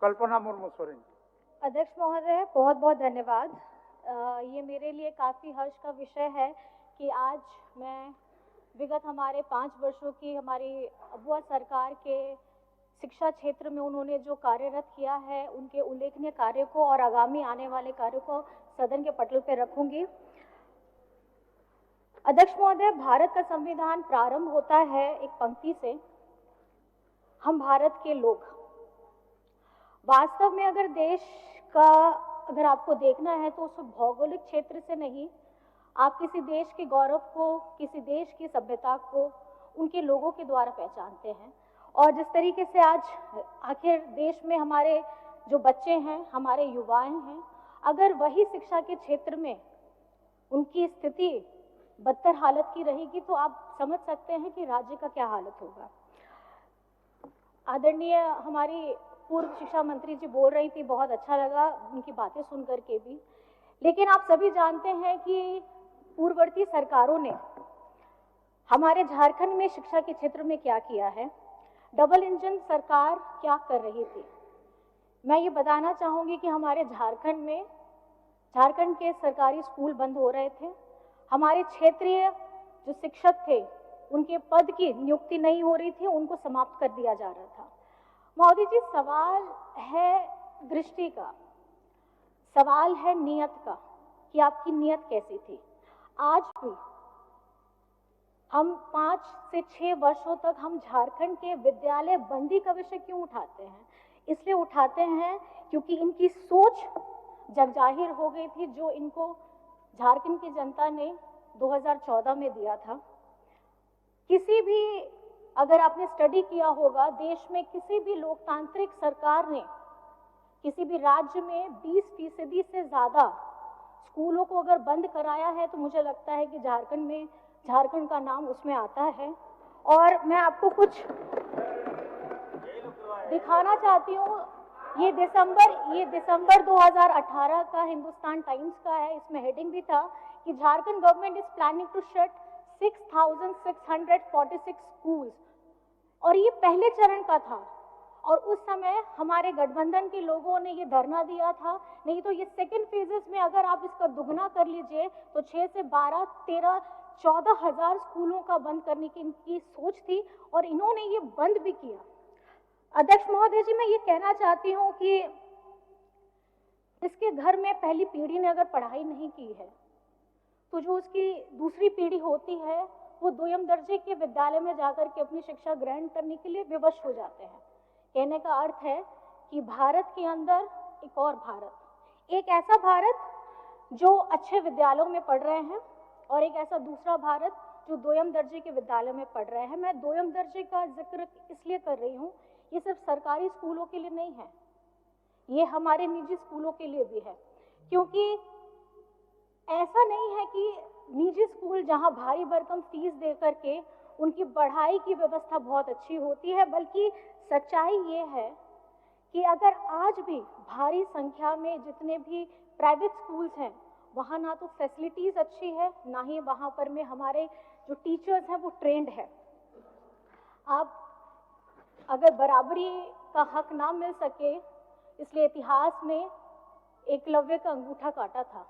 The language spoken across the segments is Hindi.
कल्पना मुर्मू सोरेन। अध्यक्ष महोदय, बहुत बहुत धन्यवाद। ये मेरे लिए काफ़ी हर्ष का विषय है कि आज मैं विगत हमारे 5 वर्षों की हमारी अबुआ सरकार के शिक्षा क्षेत्र में उन्होंने जो कार्यरत किया है, उनके उल्लेखनीय कार्य को और आगामी आने वाले कार्यों को सदन के पटल पर रखूंगी। अध्यक्ष महोदय, भारत का संविधान प्रारंभ होता है एक पंक्ति से, हम भारत के लोग। वास्तव में अगर देश का अगर आपको देखना है तो उस भौगोलिक क्षेत्र से नहीं, आप किसी देश के गौरव को, किसी देश की सभ्यता को उनके लोगों के द्वारा पहचानते हैं। और जिस तरीके से आज आखिर देश में हमारे जो बच्चे हैं, हमारे युवाएं हैं, अगर वही शिक्षा के क्षेत्र में उनकी स्थिति बदतर हालत की रहेगी तो आप समझ सकते हैं कि राज्य का क्या हालत होगा। आदरणीय हमारी पूर्व शिक्षा मंत्री जी बोल रही थी, बहुत अच्छा लगा उनकी बातें सुन करके भी। लेकिन आप सभी जानते हैं कि पूर्ववर्ती सरकारों ने हमारे झारखंड में शिक्षा के क्षेत्र में क्या किया है। डबल इंजन सरकार क्या कर रही थी। मैं ये बताना चाहूँगी कि हमारे झारखंड के सरकारी स्कूल बंद हो रहे थे। हमारे क्षेत्रीय जो शिक्षक थे उनके पद की नियुक्ति नहीं हो रही थी, उनको समाप्त कर दिया जा रहा था। मोदी जी, सवाल है दृष्टि का, सवाल है नियत का कि आपकी नियत कैसी थी। आज भी हम 5 से 6 वर्षों तक हम झारखंड के विद्यालय बंदी का विषय क्यों उठाते हैं? इसलिए उठाते हैं क्योंकि इनकी सोच जगजाहिर हो गई थी, जो इनको झारखंड की जनता ने 2014 में दिया था। किसी भी अगर आपने स्टडी किया होगा, देश में किसी भी लोकतांत्रिक सरकार ने किसी भी राज्य में 20% से ज़्यादा स्कूलों को अगर बंद कराया है तो मुझे लगता है कि झारखंड का नाम उसमें आता है। और मैं आपको कुछ दिखाना चाहती हूँ। ये दिसंबर 2018 का हिंदुस्तान टाइम्स का है। इसमें हेडिंग भी था कि Jharkhand government is planning to shut 6,646 schools. और ये पहले चरण का था और उस समय हमारे गठबंधन के लोगों ने ये धरना दिया था। नहीं तो ये सेकेंड फेजेस में अगर आप इसका दुगना कर लीजिए तो 6 से 12, 13, 14 हजार स्कूलों का बंद करने की इनकी सोच थी और इन्होंने ये बंद भी किया। अध्यक्ष महोदय जी, मैं ये कहना चाहती हूँ कि इसके घर में पहली पीढ़ी ने अगर पढ़ाई नहीं की है तो जो उसकी दूसरी पीढ़ी होती है वो द्वितीय दर्जे के विद्यालय में जाकर के अपनी शिक्षा ग्रहण करने के लिए विवश हो जाते हैं। कहने का अर्थ है कि भारत के अंदर एक और भारत, एक ऐसा भारत जो अच्छे विद्यालयों में पढ़ रहे हैं और एक ऐसा दूसरा भारत जो द्वितीय दर्जे के विद्यालय में पढ़ रहे हैं। मैं द्वितीय दर्जे का जिक्र इसलिए कर रही हूँ, ये सिर्फ सरकारी स्कूलों के लिए नहीं है, ये हमारे निजी स्कूलों के लिए भी है। क्योंकि ऐसा नहीं है कि निजी स्कूल जहां भारी भरकम फीस दे करके उनकी पढ़ाई की व्यवस्था बहुत अच्छी होती है, बल्कि सच्चाई ये है कि अगर आज भी भारी संख्या में जितने भी प्राइवेट स्कूल्स हैं वहाँ ना तो फैसिलिटीज़ अच्छी है, ना ही वहाँ पर में हमारे जो टीचर्स हैं वो ट्रेंड है। आप अगर बराबरी का हक ना मिल सके, इसलिए इतिहास में एकलव्य का अंगूठा काटा था।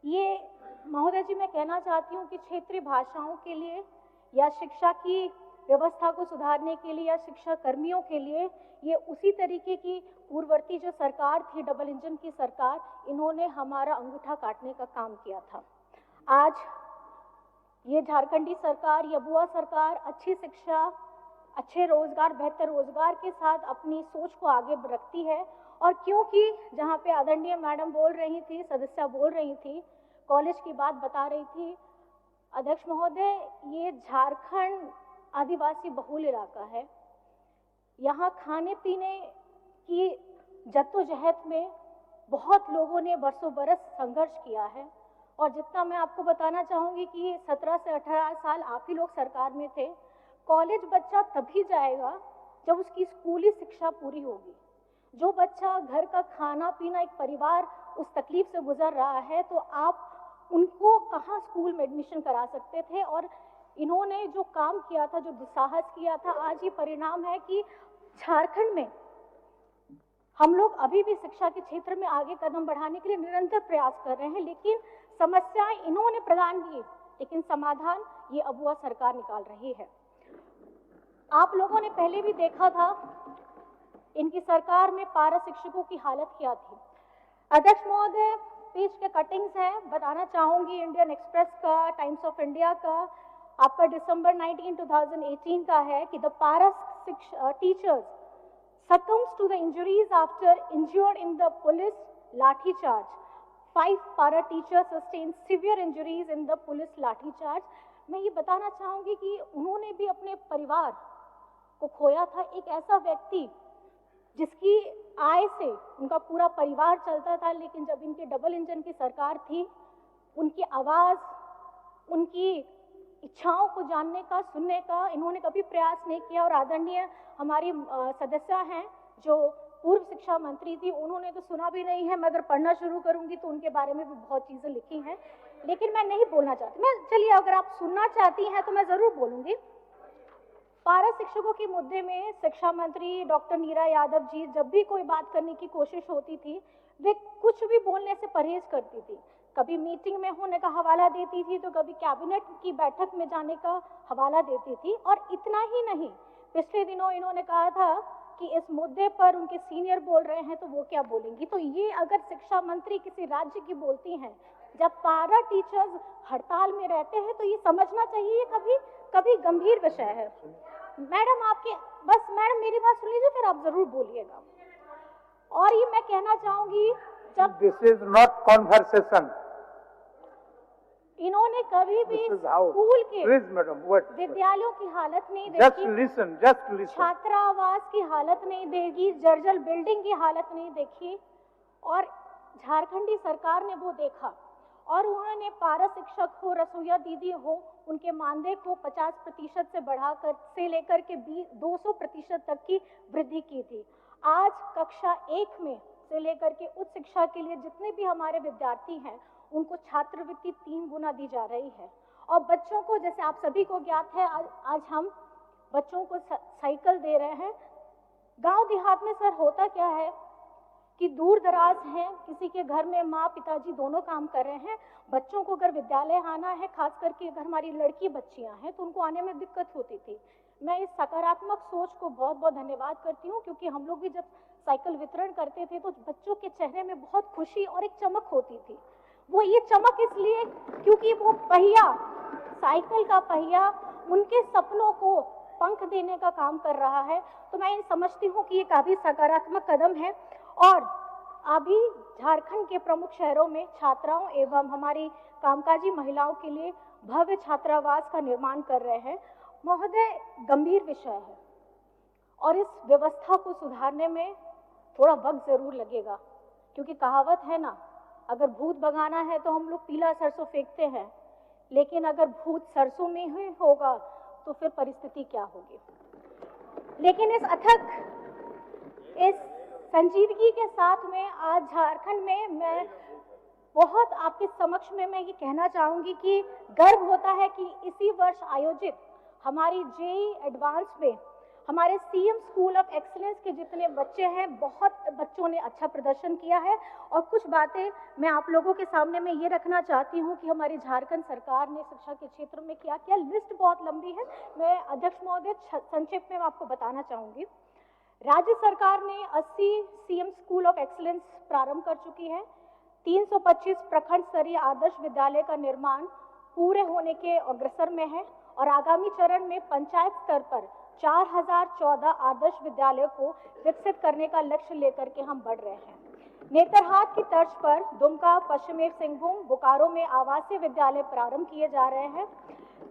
ये महोदय जी, मैं कहना चाहती हूँ कि क्षेत्रीय भाषाओं के लिए या शिक्षा की व्यवस्था को सुधारने के लिए या शिक्षा कर्मियों के लिए ये उसी तरीके की पूर्ववर्ती जो सरकार थी, डबल इंजन की सरकार, इन्होंने हमारा अंगूठा काटने का काम किया था। आज ये झारखंडी सरकार, ये बुआ सरकार अच्छी शिक्षा, अच्छे रोजगार, बेहतर रोजगार के साथ अपनी सोच को आगे रखती है। और क्योंकि जहाँ पे आदरणीय मैडम बोल रही थी, सदस्या बोल रही थी, कॉलेज की बात बता रही थी, अध्यक्ष महोदय, ये झारखंड आदिवासी बहुल इलाका है। यहाँ खाने पीने की जद्दोजहद में बहुत लोगों ने बरसों बरस संघर्ष किया है। और जितना मैं आपको बताना चाहूँगी कि 17 से 18 साल आप ही लोग सरकार में थे। कॉलेज बच्चा तभी जाएगा जब उसकी स्कूली शिक्षा पूरी होगी। जो बच्चा घर का खाना पीना, एक परिवार उस तकलीफ से गुजर रहा है, तो आप उनको कहाँ स्कूल में एडमिशन करा सकते थे। और इन्होंने जो काम किया था, जो दुस्साहस किया था, आज ये परिणाम है कि झारखंड में हम लोग अभी भी शिक्षा के क्षेत्र में आगे कदम बढ़ाने के लिए निरंतर प्रयास कर रहे हैं, लेकिन समस्याएं इन्होंने प्रदान की, लेकिन समाधान ये अबुआ सरकार निकाल रही है। आप लोगों ने पहले भी देखा था इनकी सरकार में पारा शिक्षकों की हालत क्या थी। अध्यक्ष महोदय, पेज के कटिंग्स हैं, बताना चाहूंगी इंडियन एक्सप्रेस का, टाइम्स ऑफ इंडिया का, आपका दिसंबर 19, 2018 का है कि द पारा teachers succumbs to the injuries after injured in the police lathi charge. 5 para teachers sustained severe injuries in the police lathi charge. मैं ये बताना चाहूंगी कि उन्होंने भी अपने परिवार को खोया था। एक ऐसा व्यक्ति जिसकी आय से उनका पूरा परिवार चलता था, लेकिन जब इनके डबल इंजन की सरकार थी, उनकी आवाज, उनकी इच्छाओं को जानने का, सुनने का इन्होंने कभी प्रयास नहीं किया। और आदरणीय हमारी सदस्य हैं जो पूर्व शिक्षा मंत्री थी, उन्होंने तो सुना भी नहीं है। मैं अगर पढ़ना शुरू करूंगी तो उनके बारे में भी बहुत चीजें लिखी हैं, लेकिन मैं नहीं बोलना चाहती। मैं चलिए, अगर आप सुनना चाहती हैं तो मैं जरूर बोलूंगी। पारा शिक्षकों के मुद्दे में शिक्षा मंत्री डॉक्टर नीरा यादव जी जब भी कोई बात करने की कोशिश होती थी, वे कुछ भी बोलने से परहेज करती थी। कभी मीटिंग में होने का हवाला देती थी, तो कभी कैबिनेट की बैठक में जाने का हवाला देती थी। और इतना ही नहीं, पिछले दिनों इन्होंने कहा था कि इस मुद्दे पर उनके सीनियर बोल रहे हैं तो वो क्या बोलेंगी। तो ये अगर शिक्षा मंत्री किसी राज्य की बोलती हैं, जब पारा टीचर्स हड़ताल में रहते हैं, तो ये समझना चाहिए कभी गंभीर विषय है। मैडम मैडम मेरी बात सुन लीजिए, फिर आप जरूर बोलिएगा। और ये मैं कहना चाहूंगी, जब दिस इज नॉट कॉन्वर्सेशन, इन्होंने कभी भी स्कूल के विद्यालयों की हालत नहीं देखी, just listen. छात्रावास की हालत नहीं देखी, जर्जर बिल्डिंग की हालत नहीं देखी, और झारखंडी सरकार ने वो देखा। और उन्होंने पारा शिक्षक हो, रसोईया दीदी हो, उनके मानदेय को 50% से बढ़ाकर से लेकर के 200% तक की वृद्धि की थी। आज कक्षा 1 में से लेकर के उच्च शिक्षा के लिए जितने भी हमारे विद्यार्थी हैं, उनको छात्रवृत्ति 3 गुना दी जा रही है। और बच्चों को, जैसे आप सभी को ज्ञात है, आज हम बच्चों को साइकिल दे रहे हैं। गांव देहात में सर होता क्या है कि दूर दराज हैं, किसी के घर में माँ पिताजी दोनों काम कर रहे हैं, बच्चों को अगर विद्यालय आना है, खास करके अगर हमारी लड़की बच्चियां हैं, तो उनको आने में दिक्कत होती थी। मैं इस सकारात्मक सोच को बहुत बहुत धन्यवाद करती हूँ, क्योंकि हम लोग भी जब साइकिल वितरण करते थे तो बच्चों के चेहरे में बहुत खुशी और एक चमक होती थी। वो ये चमक इसलिए क्योंकि वो पहिया, साइकिल का पहिया, उनके सपनों को पंख देने का काम कर रहा है। तो मैं समझती हूँ कि ये काफी सकारात्मक कदम है। और अभी झारखंड के प्रमुख शहरों में छात्राओं एवं हमारी कामकाजी महिलाओं के लिए भव्य छात्रावास का निर्माण कर रहे हैं। महोदय, गंभीर विषय है और इस व्यवस्था को सुधारने में थोड़ा वक्त जरूर लगेगा, क्योंकि कहावत है ना, अगर भूत भगाना है तो हम लोग पीला सरसों फेंकते हैं, लेकिन अगर भूत सरसों में ही होगा तो फिर परिस्थिति क्या होगी। लेकिन इस संजीदगी के साथ में आज झारखंड में मैं बहुत आपके समक्ष में मैं ये कहना चाहूंगी कि गर्व होता है कि इसी वर्ष आयोजित हमारी जेईई एडवांस में हमारे सीएम स्कूल ऑफ एक्सीलेंस के जितने बच्चे हैं, बहुत बच्चों ने अच्छा प्रदर्शन किया है। और कुछ बातें मैं आप लोगों के सामने में ये रखना चाहती हूँ कि हमारी झारखंड सरकार ने शिक्षा के क्षेत्र में क्या किया। लिस्ट बहुत लंबी है, मैं अध्यक्ष महोदय संक्षेप में आपको बताना चाहूंगी। राज्य सरकार ने 80 सीएम स्कूल ऑफ एक्सीलेंस प्रारंभ कर चुकी है। 325 प्रखंड स्तरीय आदर्श विद्यालय का निर्माण पूरे होने के अग्रसर में है और आगामी चरण में पंचायत स्तर पर 4014 आदर्श विद्यालयों को विकसित करने का लक्ष्य लेकर के हम बढ़ रहे हैं। नेतरहाट की तर्ज पर दुमका, पश्चिमी सिंहभूम, बोकारो में आवासीय विद्यालय प्रारंभ किए जा रहे हैं।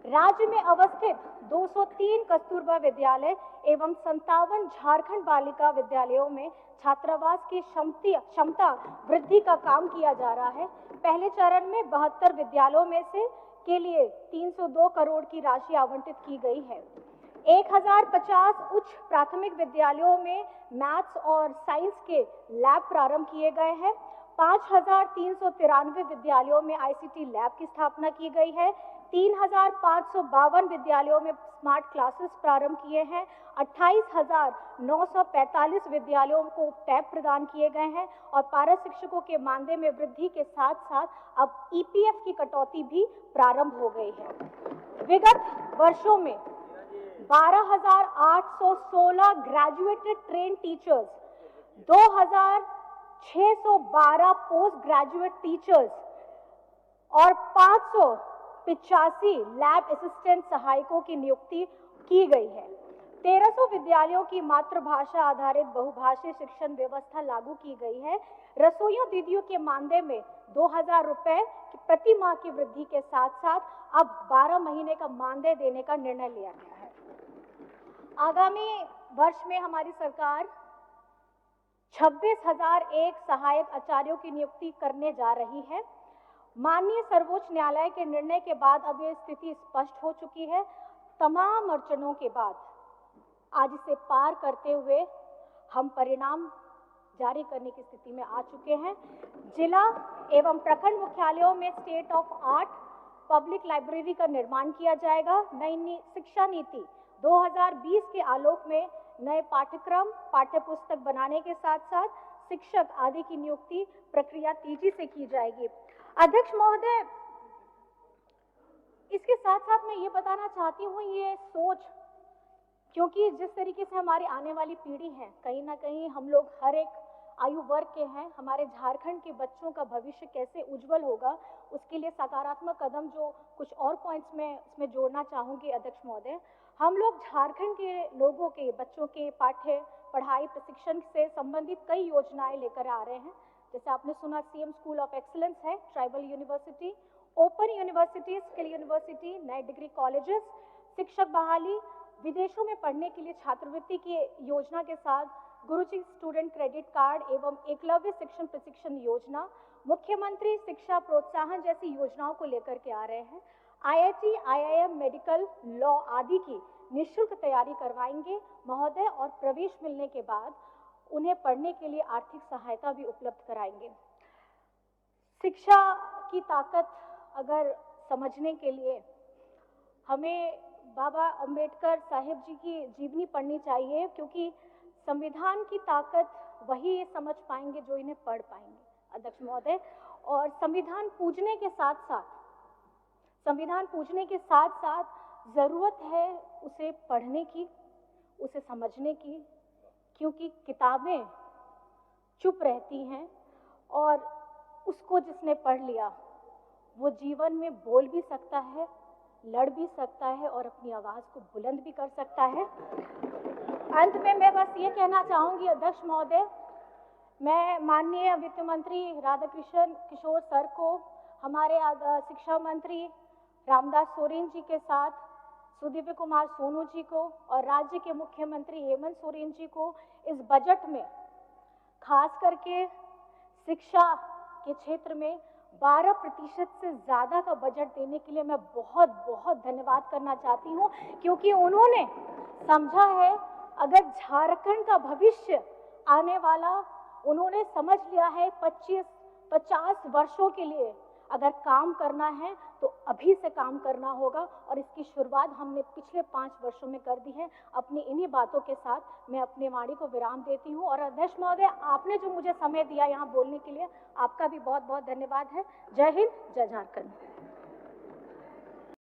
राज्य में अवस्थित 203 कस्तूरबा विद्यालय एवं 57 झारखंड बालिका विद्यालयों में छात्रावास की क्षमता वृद्धि का काम किया जा रहा है। पहले चरण में 72 विद्यालयों में से के लिए 302 करोड़ की राशि आवंटित की गई है। 1050 उच्च प्राथमिक विद्यालयों में मैथ्स और साइंस के लैब प्रारंभ किए गए हैं। 5,393 विद्यालयों में आईसीटी लैब की स्थापना की गई है। 3,552 विद्यालयों में स्मार्ट क्लासेस प्रारंभ किए हैं। 28,945 विद्यालयों को टैब प्रदान किए गए हैं और पारा शिक्षकों के मानदेय में वृद्धि के साथ साथ अब ईपीएफ की कटौती भी प्रारंभ हो गई है। विगत वर्षों में 12,816 graduated train teachers, 2,612 post graduate teachers और 585 लैब असिस्टेंट सहायकों की नियुक्ति की गई है। 1300 विद्यालयों की मातृभाषा आधारित बहुभाषीय शिक्षण व्यवस्था लागू की गई है। रसोइयों दीदियों के मानदेय में 2,000 रुपए प्रति माह की वृद्धि के साथ साथ अब 12 महीने का मानदेय देने का निर्णय लिया गया है। आगामी वर्ष में हमारी सरकार 26,001 सहायक आचार्यों की नियुक्ति करने जा रही है। माननीय सर्वोच्च न्यायालय के निर्णय के बाद अब यह स्थिति स्पष्ट हो चुकी है। तमाम अड़चनों के बाद आज इसे पार करते हुए हम परिणाम जारी करने की स्थिति में आ चुके हैं। जिला एवं प्रखंड मुख्यालयों में state of art public library का निर्माण किया जाएगा। नई शिक्षा नीति 2020 के आलोक में नए पाठ्यक्रम पाठ्य पुस्तक बनाने के साथ साथ शिक्षक आदि की नियुक्ति प्रक्रिया तेजी से की जाएगी। अध्यक्ष महोदय, इसके साथ साथ मैं ये बताना चाहती हूँ, ये सोच, क्योंकि जिस तरीके से हमारी आने वाली पीढ़ी है, कहीं ना कहीं हम लोग हर एक आयु वर्ग के हैं, हमारे झारखंड के बच्चों का भविष्य कैसे उज्जवल होगा, उसके लिए सकारात्मक कदम जो कुछ और पॉइंट्स में इसमें जोड़ना चाहूंगी अध्यक्ष महोदय। हम लोग झारखंड के लोगों के बच्चों के पाठ्य पढ़ाई प्रशिक्षण से संबंधित कई योजनाएं लेकर आ रहे हैं। जैसे आपने सुना सीएम स्कूल ऑफ एक्सीलेंस है, tribal university, open university, skill university, नए डिग्री कॉलेजेस, शिक्षक बहाली, विदेशों में पढ़ने के लिए छात्रवृत्ति की योजना के साथ गुरुजी स्टूडेंट क्रेडिट कार्ड एवं एकलव्य शिक्षण प्रशिक्षण योजना, मुख्यमंत्री शिक्षा प्रोत्साहन जैसी योजनाओं को लेकर के आ रहे हैं। आईआईटी, आईआईएम, मेडिकल, लॉ आदि की निःशुल्क तैयारी करवाएंगे महोदय और प्रवेश मिलने के बाद उन्हें पढ़ने के लिए आर्थिक सहायता भी उपलब्ध कराएंगे। शिक्षा की ताकत अगर समझने के लिए हमें बाबा अंबेडकर साहिब जी की जीवनी पढ़नी चाहिए, क्योंकि संविधान की ताकत वही ये समझ पाएंगे जो इन्हें पढ़ पाएंगे अध्यक्ष महोदय। और संविधान पूजने के साथ साथ जरूरत है उसे पढ़ने की, उसे समझने की, क्योंकि किताबें चुप रहती हैं और उसको जिसने पढ़ लिया वो जीवन में बोल भी सकता है, लड़ भी सकता है और अपनी आवाज को बुलंद भी कर सकता है। अंत में मैं बस ये कहना चाहूंगी अध्यक्ष महोदय, मैं माननीय वित्त मंत्री राधाकृष्ण किशोर सर को, हमारे शिक्षा मंत्री रामदास सोरेन जी के साथ सुदीव्य कुमार सोनू जी को और राज्य के मुख्यमंत्री हेमंत सोरेन जी को इस बजट में खास करके शिक्षा के क्षेत्र में 12% से ज्यादा का बजट देने के लिए मैं बहुत बहुत धन्यवाद करना चाहती हूँ, क्योंकि उन्होंने समझा है अगर झारखंड का भविष्य आने वाला, उन्होंने समझ लिया है 25-50 वर्षों के लिए अगर काम करना है तो अभी से काम करना होगा और इसकी शुरुआत हमने पिछले 5 वर्षों में कर दी है। अपनी इन्हीं बातों के साथ मैं अपनी वाणी को विराम देती हूँ और अध्यक्ष महोदय, आपने जो मुझे समय दिया यहाँ बोलने के लिए, आपका भी बहुत बहुत धन्यवाद है। जय हिंद, जय झारखंड।